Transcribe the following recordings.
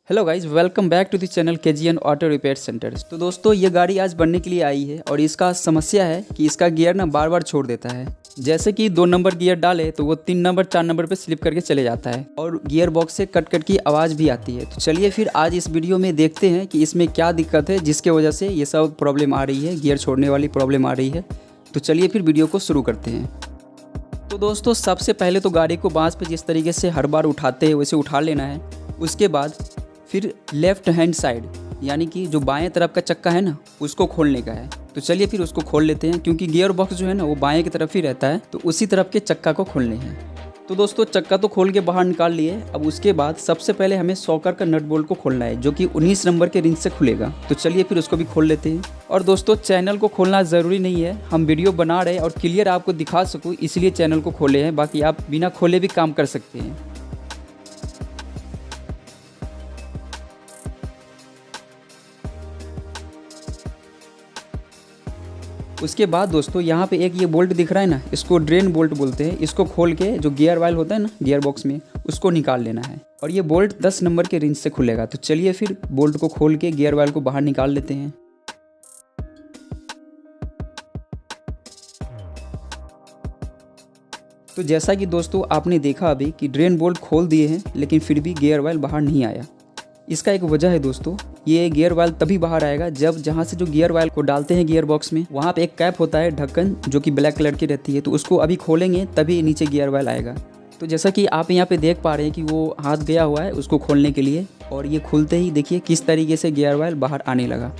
Hello guys, welcome back to the channel KGN auto repair centre. तो दोस्तों, ये गाड़ी आज बनने के लिए आई है और इसका समस्या है कि इसका गियर ना बार बार छोड़ देता है। जैसे कि 2 नंबर गियर डाले तो वो 3 नंबर 4 नंबर पे स्लिप करके चले जाता है और गियर बॉक्स से कट कट की आवाज़ भी आती है। तो चलिए फिर आज इस वीडियो में देखते हैं कि इसमें क्या दिक्कत है जिसके वजह से ये सब प्रॉब्लम आ रही है, गियर छोड़ने वाली प्रॉब्लम आ रही है। तो चलिए फिर वीडियो को शुरू करते हैं। तो दोस्तों, सबसे पहले तो गाड़ी को बांस पे जिस तरीके से हर बार उठाते हैं वैसे उठा लेना है। उसके बाद फिर लेफ़्ट हैंड साइड यानी कि जो बाएं तरफ का चक्का है ना, उसको खोलने का है। तो चलिए फिर उसको खोल लेते हैं, क्योंकि गियर बॉक्स जो है ना वो बाएं की तरफ ही रहता है, तो उसी तरफ के चक्का को खोलने हैं। तो दोस्तों, चक्का तो खोल के बाहर निकाल लिए। अब उसके बाद सबसे पहले हमें सॉकर का नट बोल्ट को खोलना है, जो कि 19 नंबर के रिंच से खुलेगा। तो चलिए फिर उसको भी खोल लेते हैं। और दोस्तों, चैनल को खोलना ज़रूरी नहीं है, हम वीडियो बना रहे हैं और क्लियर आपको दिखा सकूँ इसलिए चैनल को खोले हैं, बाकी आप बिना खोले भी काम कर सकते हैं। उसके बाद दोस्तों, यहाँ पे एक ये बोल्ट दिख रहा है ना, इसको ड्रेन बोल्ट बोलते हैं। इसको खोल के जो गियर वायल होता है ना गियर बॉक्स में, उसको निकाल लेना है और ये बोल्ट 10 नंबर के रिंच से खुलेगा। तो चलिए फिर बोल्ट को खोल के गियर वायल को बाहर निकाल लेते हैं। तो जैसा कि दोस्तों आपने देखा अभी कि ड्रेन बोल्ट खोल दिए हैं, लेकिन फिर भी गियर वायल बाहर नहीं आया। इसका एक वजह है दोस्तों, ये गियर वायल तभी बाहर आएगा जब जहाँ से जो गियर वायल को डालते हैं गियर बॉक्स में, वहाँ पे एक कैप होता है ढक्कन, जो कि ब्लैक कलर की रहती है। तो उसको अभी खोलेंगे तभी नीचे गियर वायल आएगा। तो जैसा कि आप यहाँ पे देख पा रहे हैं कि वो हाथ गया हुआ है उसको खोलने के लिए, और ये खुलते ही देखिए किस तरीके से गियर वायल बाहर आने लगा।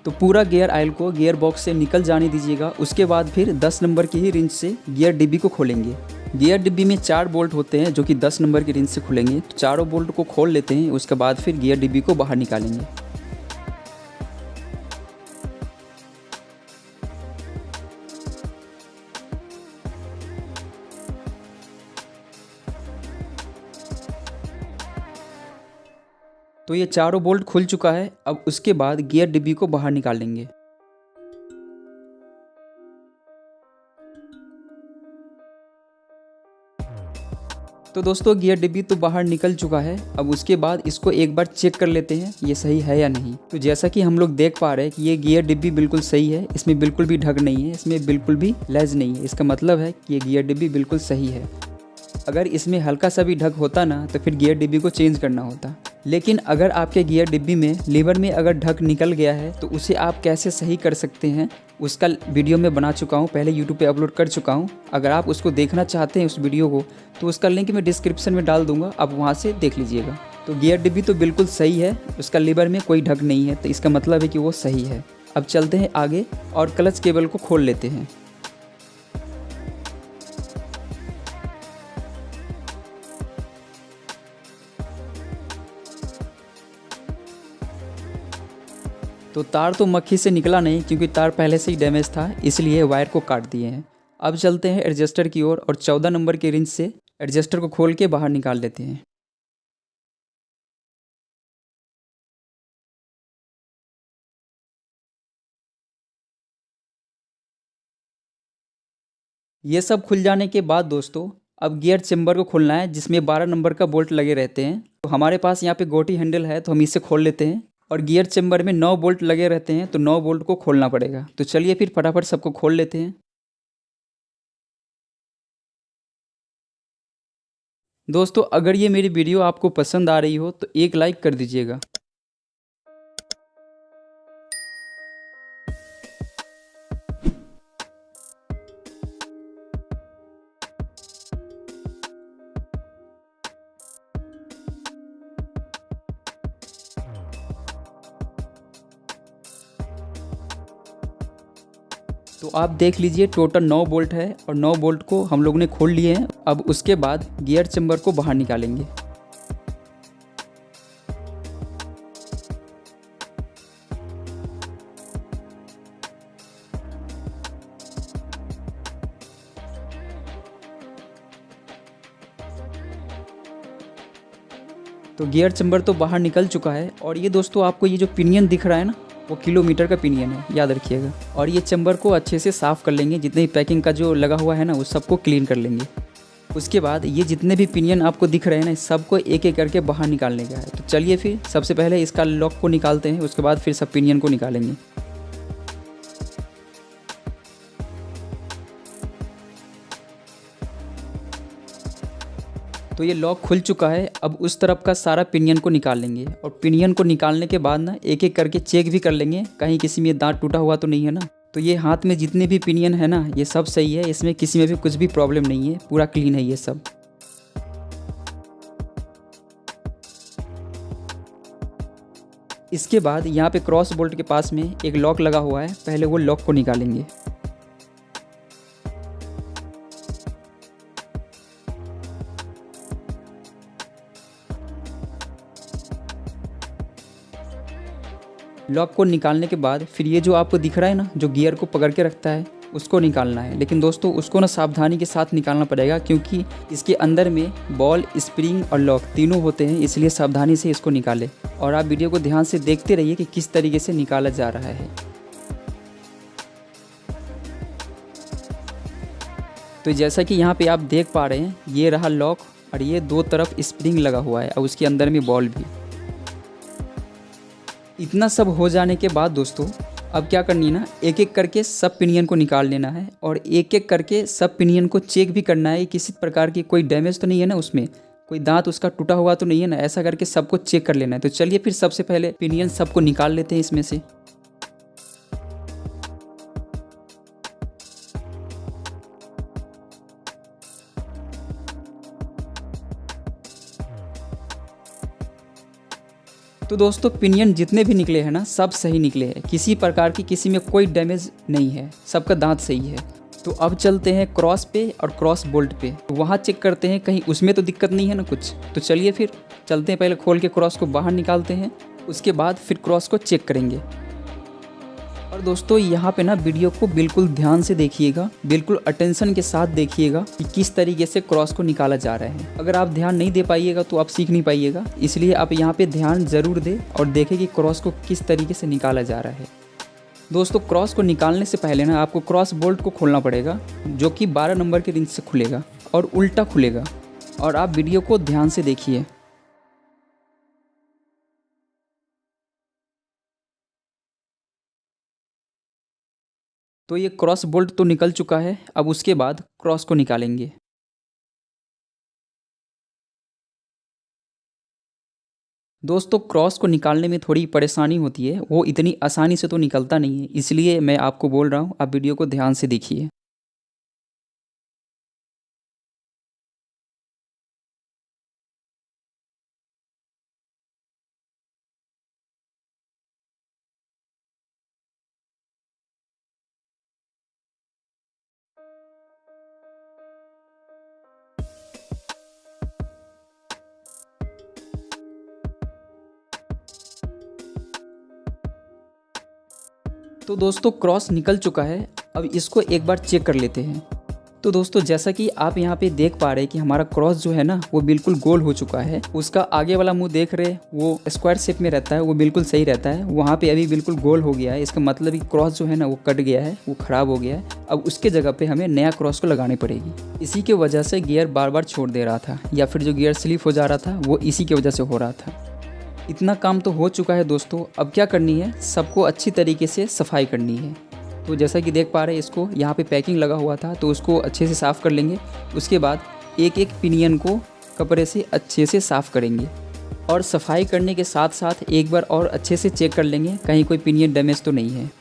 तो पूरा गियर ऑयल को गियर बॉक्स से निकल जाने दीजिएगा। उसके बाद फिर 10 नंबर की ही रिंच से गियर डिब्बी को खोलेंगे। गियर डिब्बी में 4 बोल्ट होते हैं जो कि 10 नंबर की रिंच से खुलेंगे। तो चारों बोल्ट को खोल लेते हैं। उसके बाद फिर गियर डिब्बी को बाहर निकालेंगे। तो ये चारों बोल्ट खुल चुका है। अब उसके बाद गियर डिब्बी को बाहर निकालेंगे। तो दोस्तों, गियर डिब्बी तो बाहर निकल चुका है। अब उसके बाद इसको एक बार चेक कर लेते हैं ये सही है या नहीं। तो जैसा कि हम लोग देख पा रहे हैं कि ये गियर डिब्बी बिल्कुल सही है, इसमें बिल्कुल भी ढक नहीं है, इसमें बिल्कुल भी लैज नहीं है। इसका मतलब है कि ये गियर डिब्बी बिल्कुल सही है। अगर इसमें हल्का सा भी ढक होता ना तो फिर गियर डिब्बी को चेंज करना होता। लेकिन अगर आपके गियर डिब्बी में लीवर में अगर ढक निकल गया है तो उसे आप कैसे सही कर सकते हैं, उसका वीडियो मैं बना चुका हूँ, पहले यूट्यूब पे अपलोड कर चुका हूँ। अगर आप उसको देखना चाहते हैं उस वीडियो को, तो उसका लिंक मैं डिस्क्रिप्शन में डाल दूँगा, आप वहाँ से देख लीजिएगा। तो गियर डिब्बी तो बिल्कुल सही है, उसका लीवर में कोई ढक नहीं है, तो इसका मतलब है कि वो सही है। अब चलते हैं आगे और क्लच केबल को खोल लेते हैं। तो तार तो मक्खी से निकला नहीं, क्योंकि तार पहले से ही डैमेज था, इसलिए वायर को काट दिए हैं। अब चलते हैं एडजस्टर की ओर और 14 नंबर के रिंच से एडजस्टर को खोल के बाहर निकाल लेते हैं। ये सब खुल जाने के बाद दोस्तों, अब गियर चेम्बर को खोलना है, जिसमें 12 नंबर का बोल्ट लगे रहते हैं। तो हमारे पास यहाँ पे गोटी हैंडल है, तो हम इसे खोल लेते हैं। और गियर चेम्बर में 9 बोल्ट लगे रहते हैं, तो 9 बोल्ट को खोलना पड़ेगा। तो चलिए फिर फटाफट सबको खोल लेते हैं। दोस्तों, अगर ये मेरी वीडियो आपको पसंद आ रही हो तो एक लाइक कर दीजिएगा। तो आप देख लीजिए, टोटल 9 बोल्ट है और 9 बोल्ट को हम लोग ने खोल लिए हैं। अब उसके बाद गियर चेम्बर को बाहर निकालेंगे। तो गियर चेम्बर तो बाहर निकल चुका है। और ये दोस्तों, आपको ये जो पिनियन दिख रहा है ना, वो किलोमीटर का पिनियन है, याद रखिएगा। और ये चेम्बर को अच्छे से साफ़ कर लेंगे, जितने ही पैकिंग का जो लगा हुआ है ना, उस सबको क्लीन कर लेंगे। उसके बाद ये जितने भी पिनियन आपको दिख रहे हैं ना, सबको एक एक करके बाहर निकालने का है। तो चलिए फिर सबसे पहले इसका लॉक को निकालते हैं, उसके बाद फिर सब पिनियन को निकालेंगे। तो ये लॉक खुल चुका है। अब उस तरफ का सारा पिनियन को निकाल लेंगे और पिनियन को निकालने के बाद ना एक एक करके चेक भी कर लेंगे कहीं किसी में दांत टूटा हुआ तो नहीं है ना। तो ये हाथ में जितने भी पिनियन है ना, ये सब सही है, इसमें किसी में भी कुछ भी प्रॉब्लम नहीं है, पूरा क्लीन है ये सब। इसके बाद यहाँ पे क्रॉस बोल्ट के पास में एक लॉक लगा हुआ है, पहले वो लॉक को निकालेंगे। लॉक को निकालने के बाद फिर ये जो आपको दिख रहा है ना, जो गियर को पकड़ के रखता है, उसको निकालना है। लेकिन दोस्तों उसको ना सावधानी के साथ निकालना पड़ेगा, क्योंकि इसके अंदर में बॉल, स्प्रिंग और लॉक तीनों होते हैं, इसलिए सावधानी से इसको निकालें। और आप वीडियो को ध्यान से देखते रहिए कि किस तरीके से निकाला जा रहा है। तो जैसा कि यहाँ पे आप देख पा रहे हैं, ये रहा लॉक और ये दो तरफ स्प्रिंग लगा हुआ है और उसके अंदर में बॉल भी। इतना सब हो जाने के बाद दोस्तों अब क्या करनी है ना, एक एक करके सब पिनियन को निकाल लेना है और एक एक करके सब पिनियन को चेक भी करना है, किसी प्रकार की कोई डैमेज तो नहीं है ना, उसमें कोई दांत उसका टूटा हुआ तो नहीं है ना, ऐसा करके सबको चेक कर लेना है। तो चलिए फिर सबसे पहले पिनियन सबको निकाल लेते हैं इसमें से। तो दोस्तों पिनियन जितने भी निकले हैं ना, सब सही निकले हैं, किसी प्रकार की किसी में कोई डैमेज नहीं है, सबका दांत सही है। तो अब चलते हैं क्रॉस पे और क्रॉस बोल्ट पे, तो वहाँ चेक करते हैं कहीं उसमें तो दिक्कत नहीं है ना कुछ। तो चलिए फिर चलते हैं, पहले खोल के क्रॉस को बाहर निकालते हैं, उसके बाद फिर क्रॉस को चेक करेंगे। और दोस्तों यहाँ पे ना वीडियो को बिल्कुल ध्यान से देखिएगा, बिल्कुल अटेंशन के साथ देखिएगा कि किस तरीके से क्रॉस को निकाला जा रहा है। अगर आप ध्यान नहीं दे पाइएगा तो आप सीख नहीं पाइएगा, इसलिए आप यहाँ पे ध्यान ज़रूर दें और देखें कि क्रॉस को किस तरीके से निकाला जा रहा है। दोस्तों क्रॉस को निकालने से पहले ना आपको क्रॉस बोल्ट को खोलना पड़ेगा, जो कि 12 नंबर के रिंच से खुलेगा और उल्टा खुलेगा। और आप वीडियो को ध्यान से देखिए। तो ये क्रॉस बोल्ट तो निकल चुका है, अब उसके बाद क्रॉस को निकालेंगे। दोस्तों क्रॉस को निकालने में थोड़ी परेशानी होती है, वो इतनी आसानी से तो निकलता नहीं है, इसलिए मैं आपको बोल रहा हूँ, आप वीडियो को ध्यान से देखिए। तो दोस्तों क्रॉस निकल चुका है, अब इसको एक बार चेक कर लेते हैं। तो दोस्तों जैसा कि आप यहाँ पे देख पा रहे हैं कि हमारा क्रॉस जो है ना, वो बिल्कुल गोल हो चुका है। उसका आगे वाला मुंह देख रहे वो स्क्वायर शेप में रहता है, वो बिल्कुल सही रहता है, वहाँ पे अभी बिल्कुल गोल हो गया है। इसका मतलब कि क्रॉस जो है ना, वो कट गया है, वो ख़राब हो गया है। अब उसके जगह पे हमें नया क्रॉस को लगानी पड़ेगी। इसी की वजह से गियर बार बार छोड़ दे रहा था, या फिर जो गियर स्लिप हो जा रहा था वो इसी की वजह से हो रहा था। इतना काम तो हो चुका है दोस्तों, अब क्या करनी है, सबको अच्छी तरीके से सफाई करनी है। तो जैसा कि देख पा रहे हैं, इसको यहाँ पे पैकिंग लगा हुआ था, तो उसको अच्छे से साफ़ कर लेंगे। उसके बाद एक एक पिनियन को कपड़े से अच्छे से साफ़ करेंगे और सफाई करने के साथ साथ एक बार और अच्छे से चेक कर लेंगे कहीं कोई पिनियन डैमेज तो नहीं है।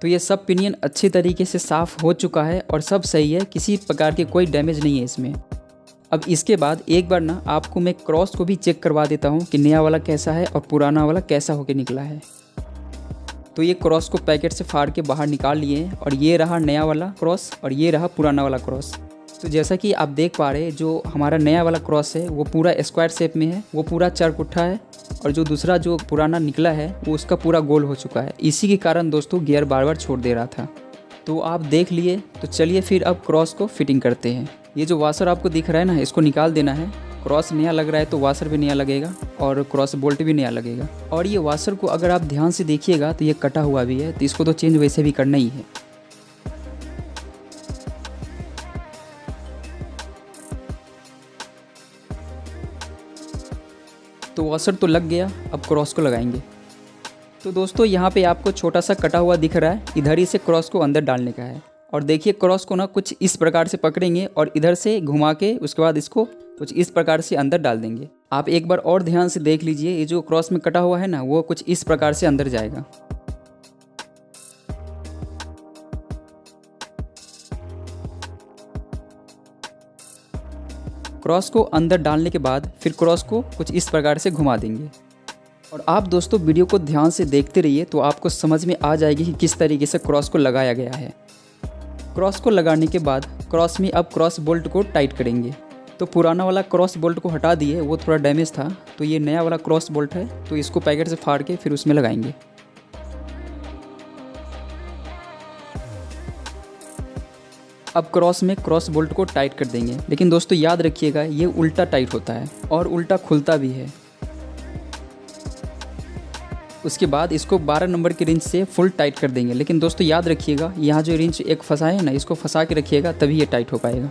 तो ये सब पिनियन अच्छी तरीके से साफ़ हो चुका है और सब सही है, किसी प्रकार के कोई डैमेज नहीं है इसमें। अब इसके बाद एक बार ना आपको मैं क्रॉस को भी चेक करवा देता हूँ कि नया वाला कैसा है और पुराना वाला कैसा होके निकला है। तो ये क्रॉस को पैकेट से फाड़ के बाहर निकाल लिए हैं और ये रहा नया वाला क्रॉस और ये रहा पुराना वाला क्रॉस। तो जैसा कि आप देख पा रहे हैं, जो हमारा नया वाला क्रॉस है वो पूरा स्क्वायर शेप में है, वो पूरा चरकुट्ठा है, और जो दूसरा जो पुराना निकला है वो उसका पूरा गोल हो चुका है। इसी के कारण दोस्तों गियर बार बार छोड़ दे रहा था। तो आप देख लिए, तो चलिए फिर अब क्रॉस को फिटिंग करते हैं। ये जो वाशर आपको दिख रहा है ना, इसको निकाल देना है। क्रॉस नया लग रहा है तो वाशर भी नया लगेगा और क्रॉस बोल्ट भी नया लगेगा। और ये वाशर को अगर आप ध्यान से देखिएगा तो ये कटा हुआ भी है, तो इसको तो चेंज वैसे भी करना ही है। तो वाशर तो लग गया, अब क्रॉस को लगाएंगे। तो दोस्तों यहाँ पे आपको छोटा सा कटा हुआ दिख रहा है, इधर ही से क्रॉस को अंदर डालने का है। और देखिए क्रॉस को ना कुछ इस प्रकार से पकड़ेंगे और इधर से घुमा के उसके बाद इसको कुछ इस प्रकार से अंदर डाल देंगे। आप एक बार और ध्यान से देख लीजिए, ये जो क्रॉस में कटा हुआ है ना, वो कुछ इस प्रकार से अंदर जाएगा। क्रॉस को अंदर डालने के बाद फिर क्रॉस को कुछ इस प्रकार से घुमा देंगे। और आप दोस्तों वीडियो को ध्यान से देखते रहिए, तो आपको समझ में आ जाएगी कि किस तरीके से क्रॉस को लगाया गया है। क्रॉस को लगाने के बाद क्रॉस में अब क्रॉस बोल्ट को टाइट करेंगे। तो पुराना वाला क्रॉस बोल्ट को हटा दिए, वो थोड़ा डैमेज था, तो ये नया वाला क्रॉस बोल्ट है, तो इसको पैकेट से फाड़ के फिर उसमें लगाएंगे। अब क्रॉस में क्रॉस बोल्ट को टाइट कर देंगे, लेकिन दोस्तों याद रखिएगा ये उल्टा टाइट होता है और उल्टा खुलता भी है। उसके बाद इसको 12 नंबर की रिंच से फुल टाइट कर देंगे, लेकिन दोस्तों याद रखिएगा यहाँ जो रिंच एक फंसा है ना, इसको फंसा के रखिएगा, तभी ये टाइट हो पाएगा।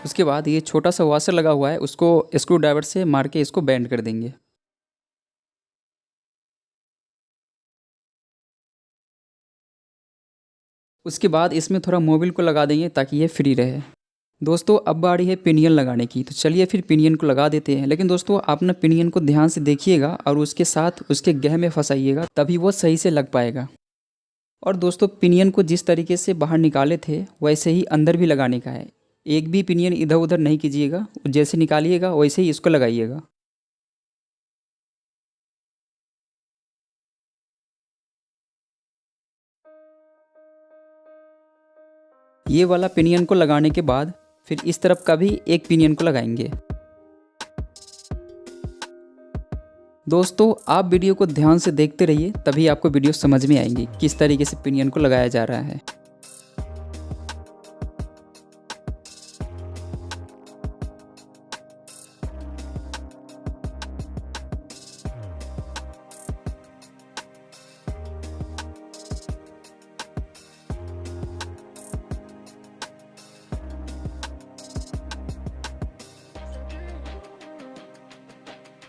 उसके बाद ये छोटा सा वाशर लगा हुआ है, उसको स्क्रू ड्राइवर से मार के इसको बैंड कर देंगे। उसके बाद इसमें थोड़ा मोबिल को लगा देंगे ताकि ये फ्री रहे। दोस्तों अब बारी है पिनियन लगाने की, तो चलिए फिर पिनियन को लगा देते हैं। लेकिन दोस्तों आप ना पिनियन को ध्यान से देखिएगा और उसके साथ उसके गह में फंसाइएगा, तभी वो सही से लग पाएगा। और दोस्तों पिनियन को जिस तरीके से बाहर निकाले थे वैसे ही अंदर भी लगाने का है। एक भी पिनियन इधर उधर नहीं कीजिएगा, जैसे निकालिएगा वैसे ही इसको लगाइएगा। ये वाला पिनियन को लगाने के बाद फिर इस तरफ का भी एक पिनियन को लगाएंगे। दोस्तों आप वीडियो को ध्यान से देखते रहिए, तभी आपको वीडियो समझ में आएंगी किस तरीके से पिनियन को लगाया जा रहा है।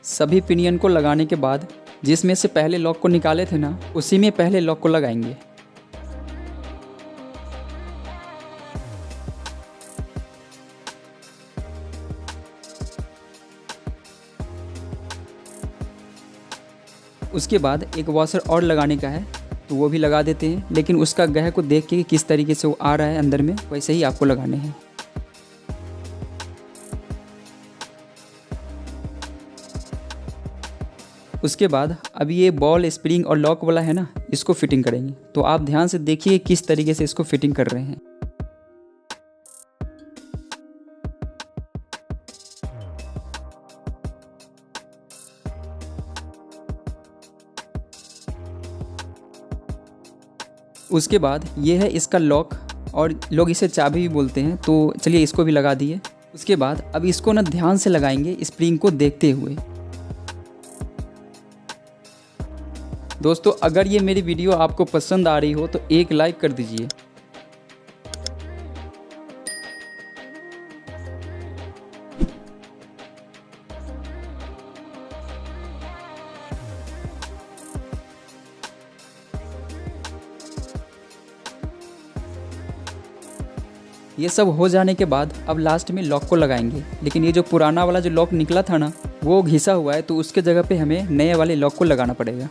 सभी पिनियन को लगाने के बाद जिसमें से पहले लॉक को निकाले थे ना, उसी में पहले लॉक को लगाएंगे। उसके बाद एक वॉशर और लगाने का है, तो वो भी लगा देते हैं, लेकिन उसका गह को देख के किस तरीके से वो आ रहा है अंदर में, वैसे ही आपको लगाने हैं। उसके बाद अब ये बॉल स्प्रिंग और लॉक वाला है ना, इसको फिटिंग करेंगे। तो आप ध्यान से देखिए किस तरीके से इसको फिटिंग कर रहे हैं। उसके बाद ये है इसका लॉक, और लोग इसे चाबी भी बोलते हैं, तो चलिए इसको भी लगा दिए। उसके बाद अब इसको ना ध्यान से लगाएंगे स्प्रिंग को देखते हुए। दोस्तों अगर ये मेरी वीडियो आपको पसंद आ रही हो तो एक लाइक कर दीजिए। ये सब हो जाने के बाद अब लास्ट में लॉक को लगाएंगे, लेकिन ये जो पुराना वाला जो लॉक निकला था ना, वो घिसा हुआ है, तो उसके जगह पे हमें नए वाले लॉक को लगाना पड़ेगा।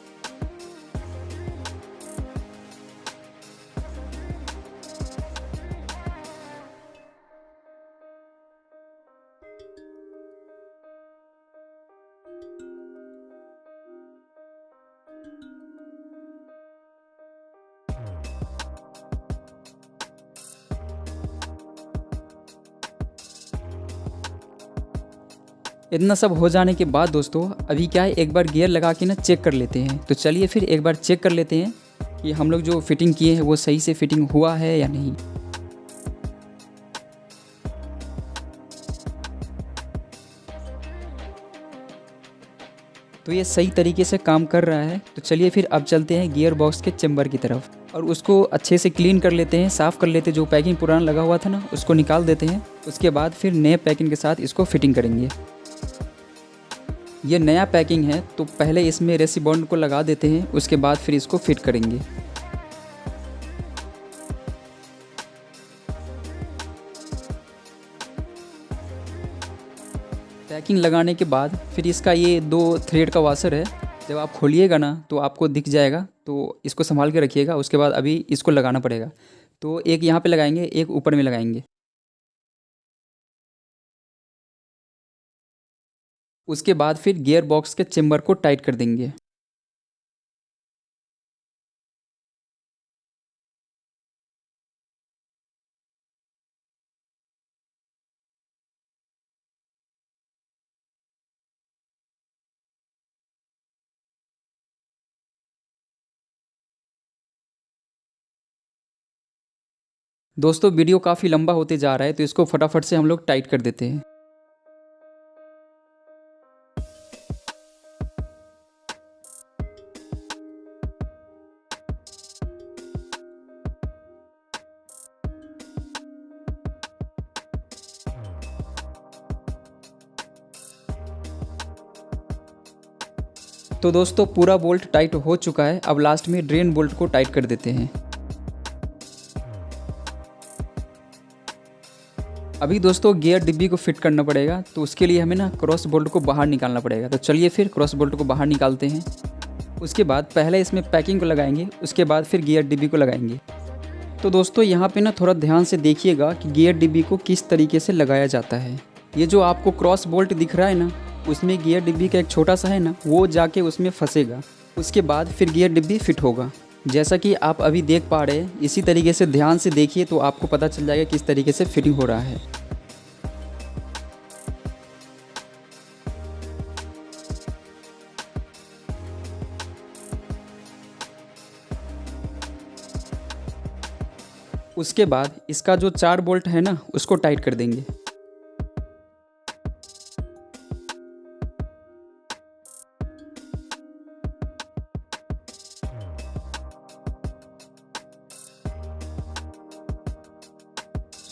इतना सब हो जाने के बाद दोस्तों अभी क्या है, एक बार गियर लगा के ना चेक कर लेते हैं। तो चलिए फिर एक बार चेक कर लेते हैं कि हम लोग जो फिटिंग किए हैं वो सही से फिटिंग हुआ है या नहीं। तो ये सही तरीके से काम कर रहा है। तो चलिए फिर अब चलते हैं गियर बॉक्स के चेम्बर की तरफ और उसको अच्छे से क्लीन कर लेते हैं, साफ़ कर लेते हैं। जो पैकिंग पुराना लगा हुआ था ना उसको निकाल देते हैं। उसके बाद फिर नए पैकिंग के साथ इसको फिटिंग करेंगे। ये नया पैकिंग है तो पहले इसमें रेसी बॉन्ड को लगा देते हैं, उसके बाद फिर इसको फिट करेंगे। पैकिंग लगाने के बाद फिर इसका ये 2 थ्रेड का वाशर है, जब आप खोलिएगा ना तो आपको दिख जाएगा। तो इसको संभाल के रखिएगा। उसके बाद अभी इसको लगाना पड़ेगा। तो एक यहाँ पे लगाएंगे, एक ऊपर में लगाएंगे। उसके बाद फिर गियर बॉक्स के चेम्बर को टाइट कर देंगे। दोस्तों वीडियो काफ़ी लंबा होते जा रहा है तो इसको फटाफट से हम लोग टाइट कर देते हैं। तो दोस्तों पूरा बोल्ट टाइट हो चुका है। अब लास्ट में ड्रेन बोल्ट को टाइट कर देते हैं। अभी दोस्तों गियर डिब्बी को फिट करना पड़ेगा, तो उसके लिए हमें ना क्रॉस बोल्ट को बाहर निकालना पड़ेगा। तो चलिए फिर क्रॉस बोल्ट को बाहर निकालते हैं। उसके बाद पहले इसमें पैकिंग को लगाएंगे, उसके बाद फिर गियर डिब्बी को लगाएंगे। तो दोस्तों यहाँ पे ना थोड़ा ध्यान से देखिएगा कि गियर डिब्बी को किस तरीके से लगाया जाता है। ये जो आपको क्रॉस बोल्ट दिख रहा है ना, उसमें गियर डिब्बी का एक छोटा सा है ना, वो जाके उसमें फंसेगा। उसके बाद फिर गियर डिब्बी फिट होगा। जैसा कि आप अभी देख पा रहे हैं, इसी तरीके से ध्यान से देखिए तो आपको पता चल जाएगा किस तरीके से फिटिंग हो रहा है। उसके बाद इसका जो 4 बोल्ट है ना उसको टाइट कर देंगे।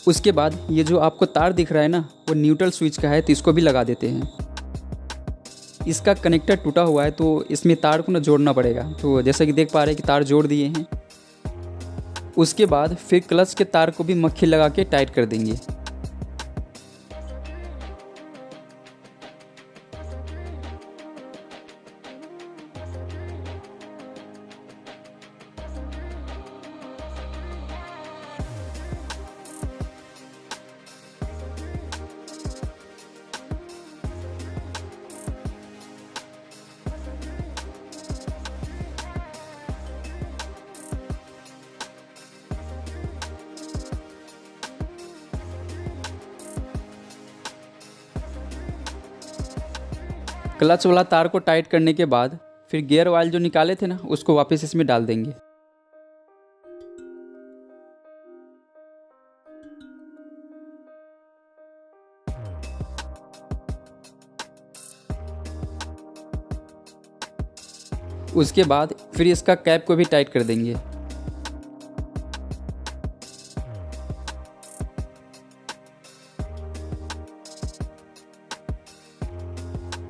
उसके बाद ये जो आपको तार दिख रहा है ना वो न्यूट्रल स्विच का है, तो इसको भी लगा देते हैं। इसका कनेक्टर टूटा हुआ है तो इसमें तार को ना जोड़ना पड़ेगा। तो जैसा कि देख पा रहे हैं कि तार जोड़ दिए हैं। उसके बाद फिर क्लच के तार को भी मक्खी लगा के टाइट कर देंगे। क्लच वाला तार को टाइट करने के बाद फिर गियर ऑयल जो निकाले थे ना उसको वापस इसमें डाल देंगे। उसके बाद फिर इसका कैप को भी टाइट कर देंगे।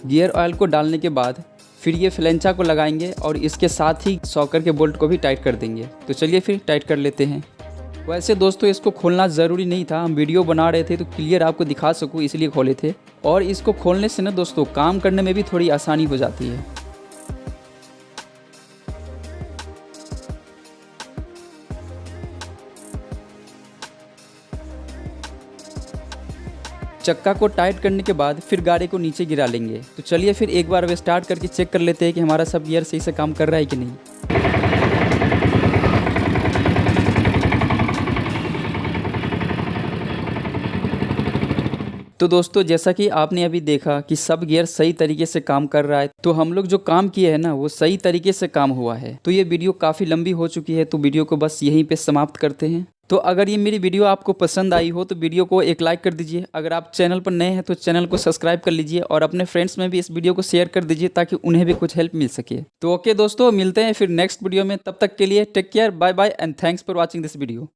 गियर ऑयल को डालने के बाद फिर ये फ्लेंचा को लगाएंगे और इसके साथ ही सॉकर के बोल्ट को भी टाइट कर देंगे। तो चलिए फिर टाइट कर लेते हैं। वैसे दोस्तों इसको खोलना ज़रूरी नहीं था, हम वीडियो बना रहे थे तो क्लियर आपको दिखा सकूँ इसलिए खोले थे। और इसको खोलने से ना दोस्तों काम करने में भी थोड़ी आसानी हो जाती है। चक्का को टाइट करने के बाद फिर गाड़ी को नीचे गिरा लेंगे। तो चलिए फिर एक बार वे स्टार्ट करके चेक कर लेते हैं कि हमारा सब गियर सही से काम कर रहा है कि नहीं। तो दोस्तों जैसा कि आपने अभी देखा कि सब गियर सही तरीके से काम कर रहा है, तो हम लोग जो काम किए हैं ना वो सही तरीके से काम हुआ है। तो ये वीडियो काफ़ी लंबी हो चुकी है, तो वीडियो को बस यहीं पे समाप्त करते हैं। तो अगर ये मेरी वीडियो आपको पसंद आई हो तो वीडियो को एक लाइक कर दीजिए। अगर आप चैनल पर नए हैं तो चैनल को सब्सक्राइब कर लीजिए और अपने फ्रेंड्स में भी इस वीडियो को शेयर कर दीजिए ताकि उन्हें भी कुछ हेल्प मिल सके। तो ओके दोस्तों, मिलते हैं फिर नेक्स्ट वीडियो में। तब तक के लिए take care, bye bye and thanks for watching this video.